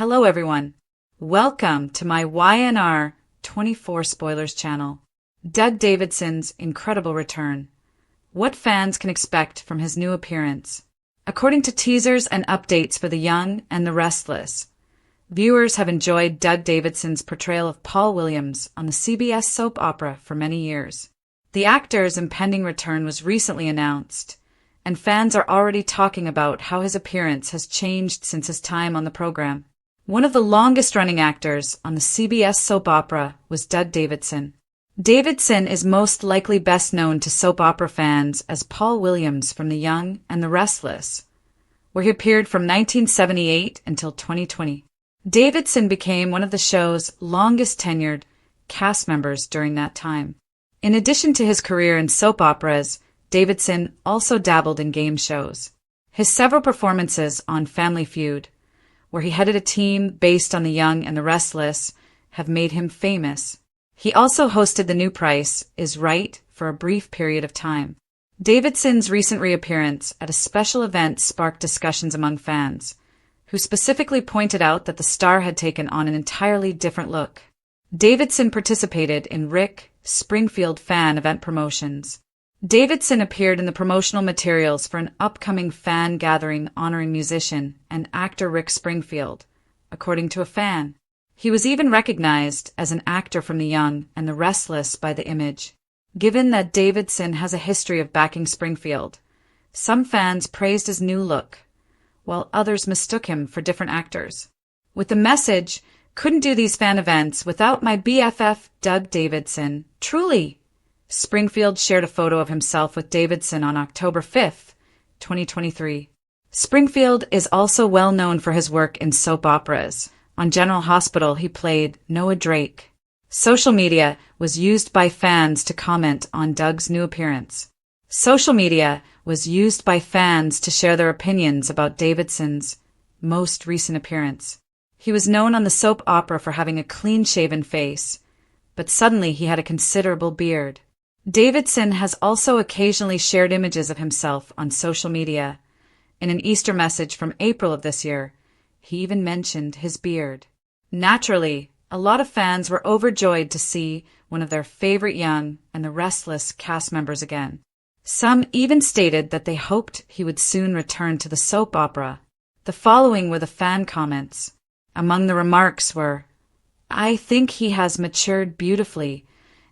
Hello everyone. Welcome to my YNR 24 Spoilers channel. Doug Davidson's incredible return. What fans can expect from his new appearance. According to teasers and updates for The Young and the Restless, viewers have enjoyed Doug Davidson's portrayal of Paul Williams on the CBS soap opera for many years. The actor's impending return was recently announced, and fans are already talking about how his appearance has changed since his time on the program. One of the longest-running actors on the CBS soap opera was Doug Davidson. Davidson is most likely best known to soap opera fans as Paul Williams from The Young and the Restless, where he appeared from 1978 until 2020. Davidson became one of the show's longest-tenured cast members during that time. In addition to his career in soap operas, Davidson also dabbled in game shows. His several performances on Family Feud, where he headed a team based on The Young and the Restless, have made him famous. He also hosted The New Price is Right for a brief period of time. Davidson's recent reappearance at a special event sparked discussions among fans, who specifically pointed out that the star had taken on an entirely different look. Davidson participated in Rick Springfield fan event promotions. Davidson appeared in the promotional materials for an upcoming fan gathering honoring musician and actor Rick Springfield, according to a fan. He was even recognized as an actor from The Young and the Restless by the Image. Given that Davidson has a history of backing Springfield, some fans praised his new look, while others mistook him for different actors. With the message, "Couldn't do these fan events without my BFF Doug Davidson, truly." Springfield shared a photo of himself with Davidson on October 5, 2023. Springfield is also well known for his work in soap operas. On General Hospital, he played Noah Drake. Social media was used by fans to comment on Doug's new appearance. Social media was used by fans to share their opinions about Davidson's most recent appearance. He was known on the soap opera for having a clean-shaven face, but suddenly he had a considerable beard. Davidson has also occasionally shared images of himself on social media. In an Easter message from April of this year, he even mentioned his beard. Naturally, a lot of fans were overjoyed to see one of their favorite Young and the Restless cast members again. Some even stated that they hoped he would soon return to the soap opera. The following were the fan comments. Among the remarks were, "I think he has matured beautifully,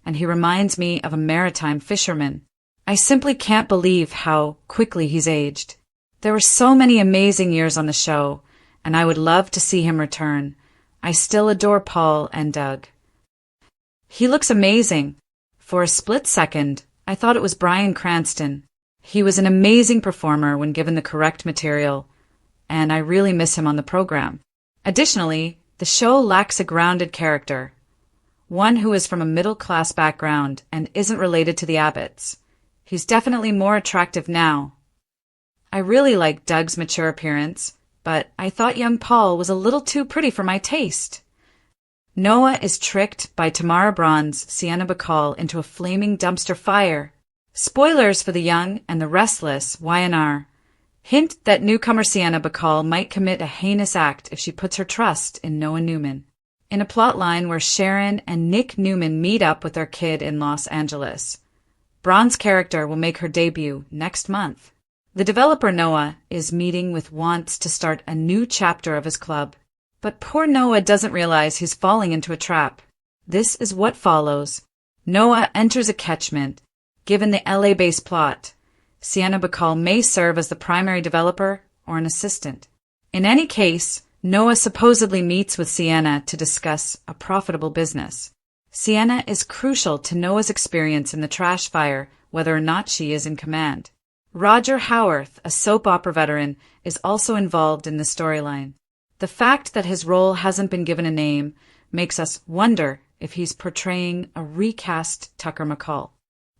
and he reminds me of a maritime fisherman. I simply can't believe how quickly he's aged. There were so many amazing years on the show, and I would love to see him return. I still adore Paul and Doug. He looks amazing. For a split second, I thought it was Bryan Cranston. He was an amazing performer when given the correct material, and I really miss him on the program." Additionally, the show lacks a grounded character, one who is from a middle-class background and isn't related to the Abbotts. He's definitely more attractive now. I really like Doug's mature appearance, but I thought young Paul was a little too pretty for my taste. Noah is tricked by Tamara Braun's Sienna Bacall into a flaming dumpster fire. Spoilers for The Young and the Restless YNR hint that newcomer Sienna Bacall might commit a heinous act if she puts her trust in Noah Newman. In a plotline where Sharon and Nick Newman meet up with their kid in Los Angeles, Braun's character will make her debut next month. The developer Noah is meeting with wants to start a new chapter of his club, but poor Noah doesn't realize he's falling into a trap. This is what follows. Noah enters a catchment. Given the LA-based plot, Sienna Bacall may serve as the primary developer or an assistant. In any case, Noah supposedly meets with Sienna to discuss a profitable business. Sienna is crucial to Noah's experience in the trash fire, whether or not she is in command. Roger Howarth, a soap opera veteran, is also involved in the storyline. The fact that his role hasn't been given a name makes us wonder if he's portraying a recast Tucker McCall.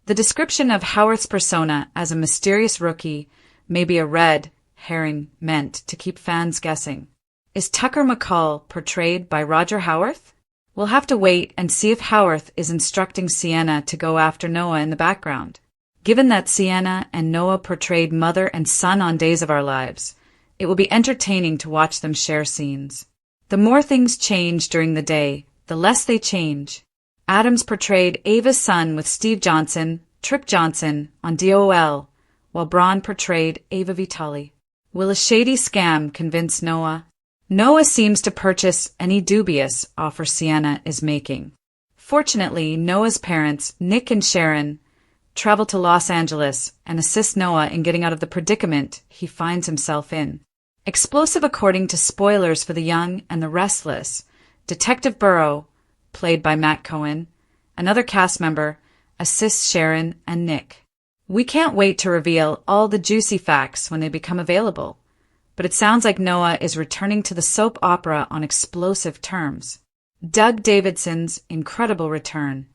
The description of Howarth's persona as a mysterious rookie may be a red herring meant to keep fans guessing. Is Tucker McCall portrayed by Roger Howarth? We'll have to wait and see if Howarth is instructing Sienna to go after Noah in the background. Given that Sienna and Noah portrayed mother and son on Days of Our Lives, it will be entertaining to watch them share scenes. The more things change during the day, the less they change. Adams portrayed Ava's son with Steve Johnson, Trip Johnson, on DOL, while Braun portrayed Ava Vitale. Will a shady scam convince Noah? Noah seems to purchase any dubious offer Sienna is making. Fortunately, Noah's parents, Nick and Sharon, travel to Los Angeles and assist Noah in getting out of the predicament he finds himself in. Explosive according to spoilers for The Young and the Restless, Detective Burrow, played by Matt Cohen, another cast member, assists Sharon and Nick. We can't wait to reveal all the juicy facts when they become available, but it sounds like Noah is returning to the soap opera on explosive terms. Doug Davidson's incredible return.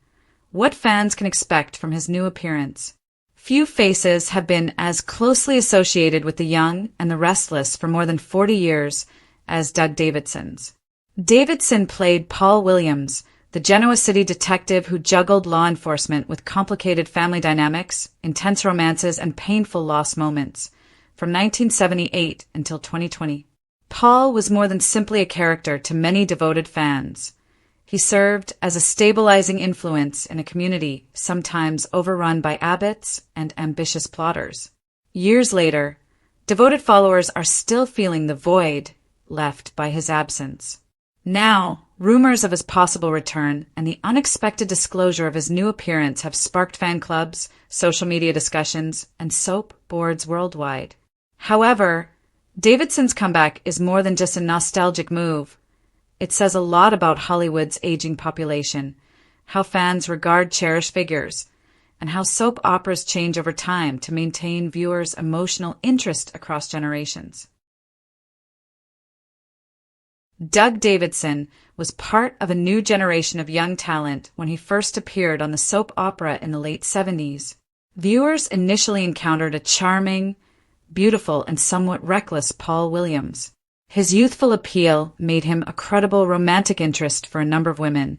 What fans can expect from his new appearance? Few faces have been as closely associated with The Young and the Restless for more than 40 years as Doug Davidson's. Davidson played Paul Williams, the Genoa City detective who juggled law enforcement with complicated family dynamics, intense romances, and painful lost moments, from 1978 until 2020. Paul was more than simply a character to many devoted fans. He served as a stabilizing influence in a community sometimes overrun by abbots and ambitious plotters. Years later, devoted followers are still feeling the void left by his absence. Now, rumors of his possible return and the unexpected disclosure of his new appearance have sparked fan clubs, social media discussions, and soap boards worldwide. However, Davidson's comeback is more than just a nostalgic move. It says a lot about Hollywood's aging population, how fans regard cherished figures, and how soap operas change over time to maintain viewers' emotional interest across generations. Doug Davidson was part of a new generation of young talent when he first appeared on the soap opera in the late 70s. Viewers initially encountered a charming, beautiful, and somewhat reckless Paul Williams. His youthful appeal made him a credible romantic interest for a number of women,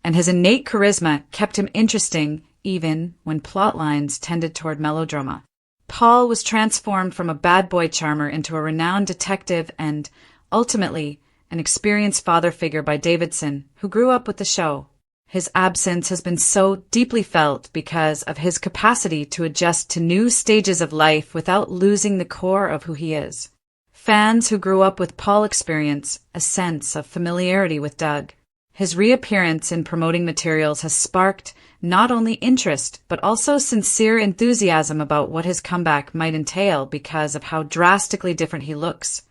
and his innate charisma kept him interesting even when plot lines tended toward melodrama. Paul was transformed from a bad boy charmer into a renowned detective and, ultimately, an experienced father figure by Davidson, who grew up with the show. His absence has been so deeply felt because of his capacity to adjust to new stages of life without losing the core of who he is. Fans who grew up with Paul experience a sense of familiarity with Doug. His reappearance in promoting materials has sparked not only interest, but also sincere enthusiasm about what his comeback might entail because of how drastically different he looks,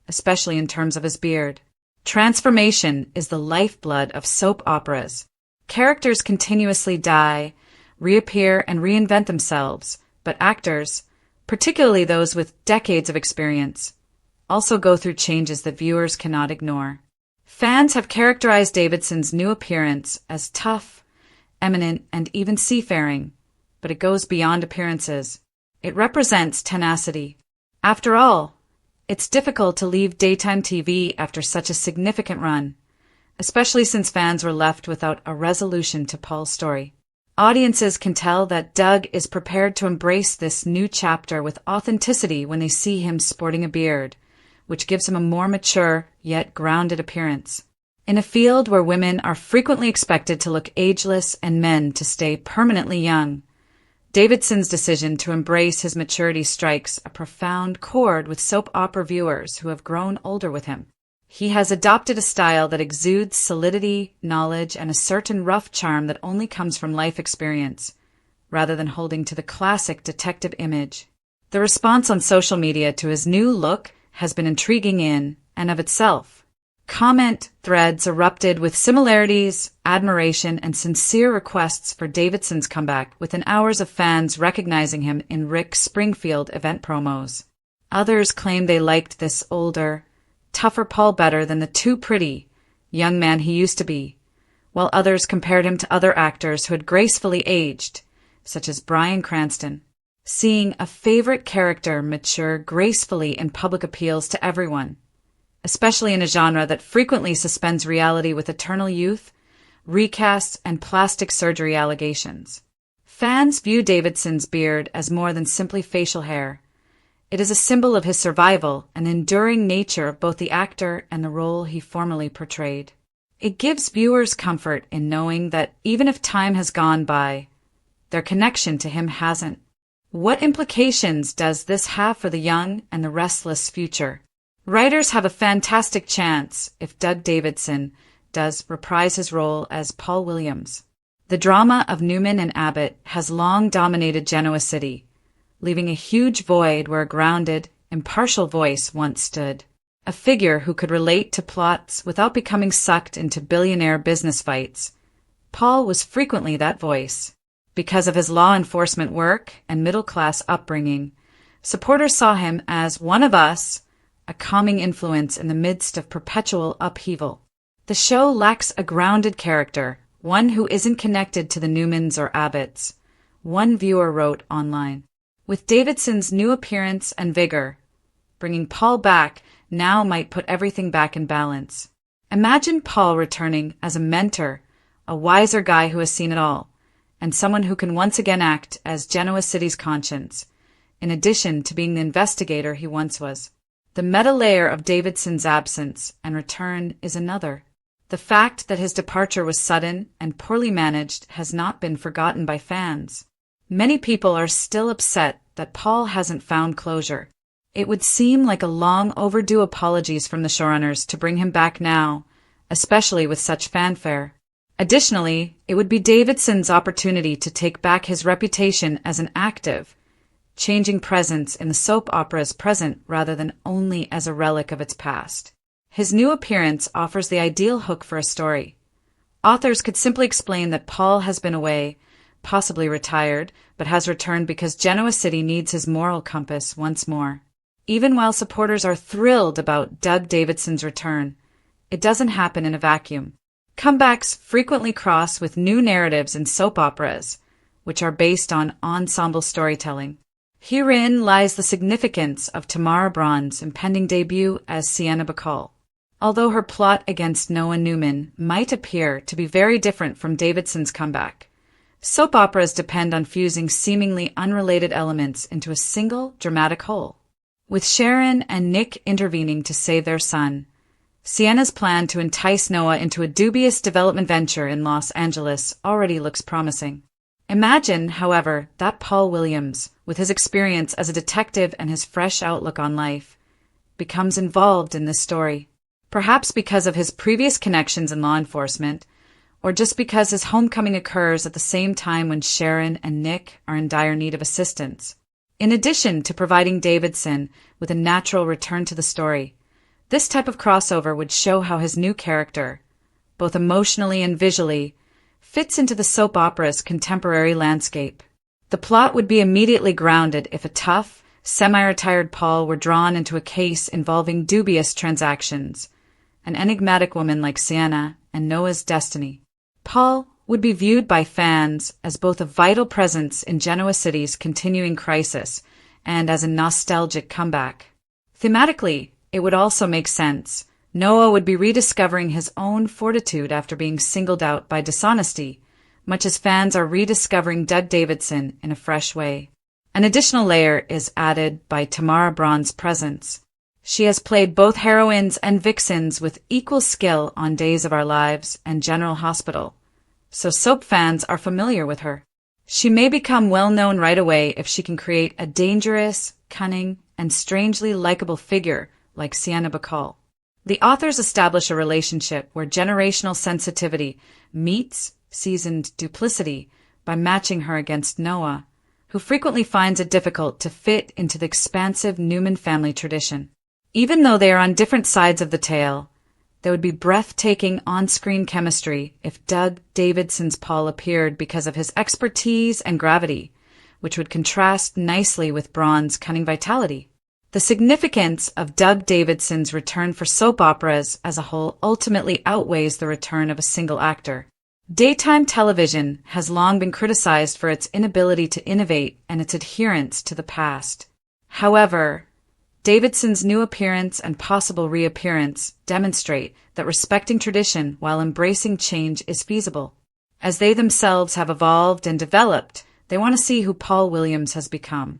especially in terms of his beard. Transformation is the lifeblood of soap operas. Characters continuously die, reappear, and reinvent themselves, but actors, particularly those with decades of experience, also go through changes that viewers cannot ignore. Fans have characterized Davidson's new appearance as tough, eminent, and even seafaring, but it goes beyond appearances. It represents tenacity. After all, it's difficult to leave daytime TV after such a significant run, especially since fans were left without a resolution to Paul's story. Audiences can tell that Doug is prepared to embrace this new chapter with authenticity when they see him sporting a beard, which gives him a more mature yet grounded appearance. In a field where women are frequently expected to look ageless and men to stay permanently young, Davidson's decision to embrace his maturity strikes a profound chord with soap opera viewers who have grown older with him. He has adopted a style that exudes solidity, knowledge, and a certain rough charm that only comes from life experience, rather than holding to the classic detective image. The response on social media to his new look has been intriguing in and of itself. Comment threads erupted with similarities, admiration, and sincere requests for Davidson's comeback within hours of fans recognizing him in Rick Springfield event promos. Others claimed they liked this older, tougher Paul better than the too pretty young man he used to be, while others compared him to other actors who had gracefully aged, such as Bryan Cranston. Seeing a favorite character mature gracefully in public appeals to everyone, especially in a genre that frequently suspends reality with eternal youth, recasts, and plastic surgery allegations. Fans view Davidson's beard as more than simply facial hair. It is a symbol of his survival and enduring nature of both the actor and the role he formerly portrayed. It gives viewers comfort in knowing that even if time has gone by, their connection to him hasn't. What implications does this have for the young and the restless future? Writers have a fantastic chance if Doug Davidson does reprise his role as Paul Williams. The drama of Newman and Abbott has long dominated Genoa City, leaving a huge void where a grounded, impartial voice once stood. A figure who could relate to plots without becoming sucked into billionaire business fights. Paul was frequently that voice. Because of his law enforcement work and middle-class upbringing, supporters saw him as one of us, a calming influence in the midst of perpetual upheaval. The show lacks a grounded character, one who isn't connected to the Newmans or Abbotts, one viewer wrote online. With Davidson's new appearance and vigor, bringing Paul back now might put everything back in balance. Imagine Paul returning as a mentor, a wiser guy who has seen it all, and someone who can once again act as Genoa City's conscience, in addition to being the investigator he once was. The meta layer of Davidson's absence and return is another. The fact that his departure was sudden and poorly managed has not been forgotten by fans. Many people are still upset that Paul hasn't found closure. It would seem like a long overdue apologies from the showrunners to bring him back now, especially with such fanfare. Additionally, it would be Davidson's opportunity to take back his reputation as an active, changing presence in the soap opera's present rather than only as a relic of its past. His new appearance offers the ideal hook for a story. Authors could simply explain that Paul has been away, possibly retired, but has returned because Genoa City needs his moral compass once more. Even while supporters are thrilled about Doug Davidson's return, it doesn't happen in a vacuum. Comebacks frequently cross with new narratives in soap operas, which are based on ensemble storytelling. Herein lies the significance of Tamara Braun's impending debut as Sienna Bacall. Although her plot against Noah Newman might appear to be very different from Davidson's comeback, soap operas depend on fusing seemingly unrelated elements into a single dramatic whole. With Sharon and Nick intervening to save their son, Sienna's plan to entice Noah into a dubious development venture in Los Angeles already looks promising. Imagine, however, that Paul Williams, with his experience as a detective and his fresh outlook on life, becomes involved in this story. Perhaps because of his previous connections in law enforcement, or just because his homecoming occurs at the same time when Sharon and Nick are in dire need of assistance. In addition to providing Davidson with a natural return to the story, this type of crossover would show how his new character, both emotionally and visually, fits into the soap opera's contemporary landscape. The plot would be immediately grounded if a tough, semi-retired Paul were drawn into a case involving dubious transactions, an enigmatic woman like Sienna and Noah's destiny. Paul would be viewed by fans as both a vital presence in Genoa City's continuing crisis and as a nostalgic comeback. Thematically, it would also make sense. Noah would be rediscovering his own fortitude after being singled out by dishonesty, much as fans are rediscovering Doug Davidson in a fresh way. An additional layer is added by Tamara Braun's presence. She has played both heroines and vixens with equal skill on Days of Our Lives and General Hospital, so soap fans are familiar with her. She may become well-known right away if she can create a dangerous, cunning, and strangely likable figure like Sienna Bacall. The authors establish a relationship where generational sensitivity meets seasoned duplicity by matching her against Noah, who frequently finds it difficult to fit into the expansive Newman family tradition. Even though they are on different sides of the tale, there would be breathtaking on-screen chemistry if Doug Davidson's Paul appeared because of his expertise and gravity, which would contrast nicely with Braun's cunning vitality. The significance of Doug Davidson's return for soap operas as a whole ultimately outweighs the return of a single actor. Daytime television has long been criticized for its inability to innovate and its adherence to the past. However, Davidson's new appearance and possible reappearance demonstrate that respecting tradition while embracing change is feasible. As they themselves have evolved and developed, they want to see who Paul Williams has become.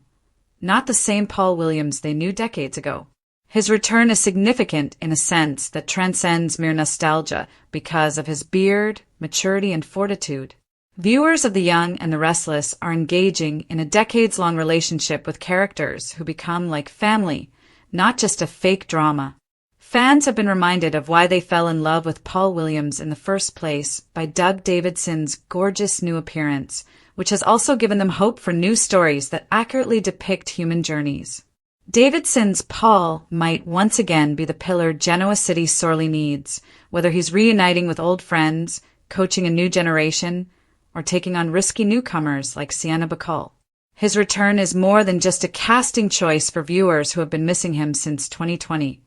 not the same Paul Williams they knew decades ago. His return is significant in a sense that transcends mere nostalgia because of his beard, maturity, and fortitude. Viewers of The Young and the Restless are engaging in a decades-long relationship with characters who become like family, not just a fake drama. Fans have been reminded of why they fell in love with Paul Williams in the first place by Doug Davidson's gorgeous new appearance, which has also given them hope for new stories that accurately depict human journeys. Davidson's Paul might once again be the pillar Genoa City sorely needs, whether he's reuniting with old friends, coaching a new generation, or taking on risky newcomers like Sienna Bacall. His return is more than just a casting choice for viewers who have been missing him since 2020.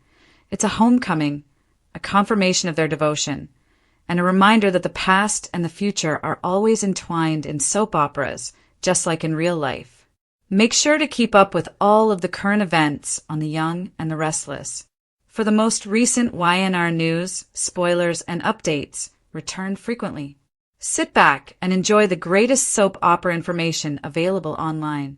It's a homecoming, a confirmation of their devotion, and a reminder that the past and the future are always entwined in soap operas, just like in real life. Make sure to keep up with all of the current events on The Young and the Restless. For the most recent YNR news, spoilers, and updates, return frequently. Sit back and enjoy the greatest soap opera information available online.